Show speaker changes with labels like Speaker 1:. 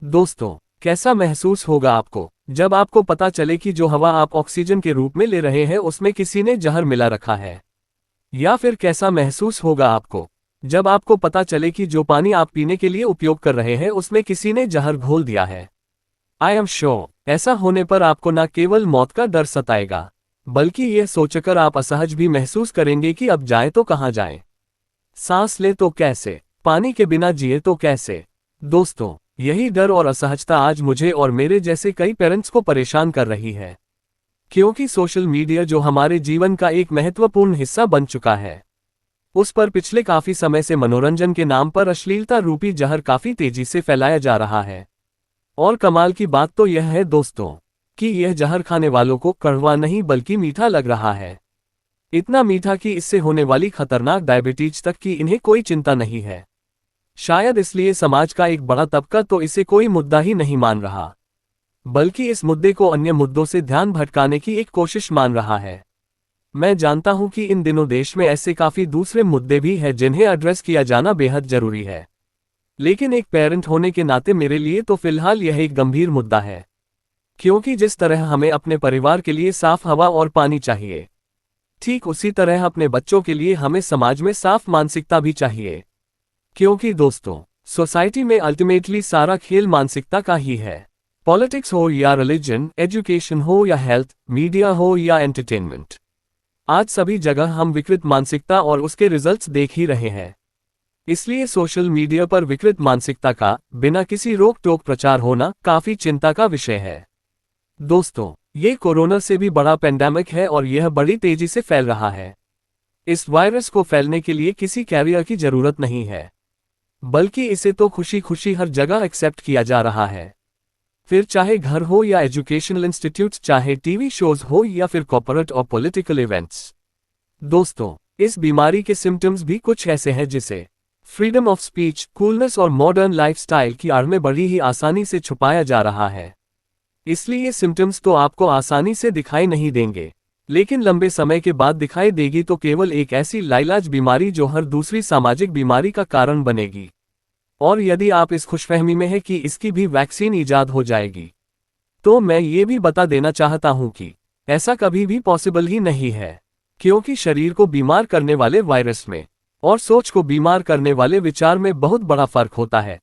Speaker 1: दोस्तों, कैसा महसूस होगा आपको जब आपको पता चले कि जो हवा आप ऑक्सीजन के रूप में ले रहे हैं उसमें किसी ने जहर मिला रखा है। या फिर कैसा महसूस होगा आपको जब आपको पता चले कि जो पानी आप पीने के लिए उपयोग कर रहे हैं उसमें किसी ने जहर घोल दिया है। आई एम श्योर ऐसा होने पर आपको न केवल मौत का डर सताएगा, बल्कि यह सोचकर आप असहज भी महसूस करेंगे कि अब जाए तो कहाँ जाएं? सांस ले तो कैसे, पानी के बिना जिए तो कैसे? दोस्तों, यही डर और असहजता आज मुझे और मेरे जैसे कई पेरेंट्स को परेशान कर रही है, क्योंकि सोशल मीडिया जो हमारे जीवन का एक महत्वपूर्ण हिस्सा बन चुका है, उस पर पिछले काफी समय से मनोरंजन के नाम पर अश्लीलता रूपी जहर काफी तेजी से फैलाया जा रहा है। और कमाल की बात तो यह है दोस्तों, कि यह जहर खाने वालों को कड़वा नहीं बल्कि मीठा लग रहा है। इतना मीठा कि इससे होने वाली खतरनाक डायबिटीज तक की इन्हें कोई चिंता नहीं है। शायद इसलिए समाज का एक बड़ा तबका तो इसे कोई मुद्दा ही नहीं मान रहा, बल्कि इस मुद्दे को अन्य मुद्दों से ध्यान भटकाने की एक कोशिश मान रहा है। मैं जानता हूं कि इन दिनों देश में ऐसे काफी दूसरे मुद्दे भी हैं जिन्हें एड्रेस किया जाना बेहद जरूरी है, लेकिन एक पेरेंट होने के नाते मेरे लिए तो फिलहाल यह एक गंभीर मुद्दा है, क्योंकि जिस तरह हमें अपने परिवार के लिए साफ हवा और पानी चाहिए, ठीक उसी तरह अपने बच्चों के लिए हमें समाज में साफ मानसिकता भी चाहिए। क्योंकि दोस्तों, सोसाइटी में अल्टीमेटली सारा खेल मानसिकता का ही है। पॉलिटिक्स हो या रिलीजन, एजुकेशन हो या हेल्थ, मीडिया हो या एंटरटेनमेंट, आज सभी जगह हम विकृत मानसिकता और उसके रिजल्ट्स देख ही रहे हैं। इसलिए सोशल मीडिया पर विकृत मानसिकता का बिना किसी रोक टोक प्रचार होना काफी चिंता का विषय है। दोस्तों, ये कोरोना से भी बड़ा पेंडेमिक है और यह बड़ी तेजी से फैल रहा है। इस वायरस को फैलने के लिए किसी कैरियर की जरूरत नहीं है, बल्कि इसे तो खुशी खुशी हर जगह एक्सेप्ट किया जा रहा है। फिर चाहे घर हो या एजुकेशनल इंस्टीट्यूट्स, चाहे टीवी शोज हो या फिर कॉर्पोरेट और पॉलिटिकल इवेंट्स। दोस्तों, इस बीमारी के सिम्टम्स भी कुछ ऐसे हैं जिसे फ्रीडम ऑफ स्पीच, कूलनेस और मॉडर्न लाइफस्टाइल की आड़ में बड़ी ही आसानी से छुपाया जा रहा है। इसलिए ये सिम्टम्स तो आपको आसानी से दिखाई नहीं देंगे, लेकिन लंबे समय के बाद दिखाई देगी तो केवल एक ऐसी लाइलाज बीमारी जो हर दूसरी सामाजिक बीमारी का कारण बनेगी। और यदि आप इस खुशफहमी में हैं कि इसकी भी वैक्सीन इजाद हो जाएगी, तो मैं ये भी बता देना चाहता हूं कि ऐसा कभी भी पॉसिबल ही नहीं है, क्योंकि शरीर को बीमार करने वाले वायरस में और सोच को बीमार करने वाले विचार में बहुत बड़ा फर्क होता है।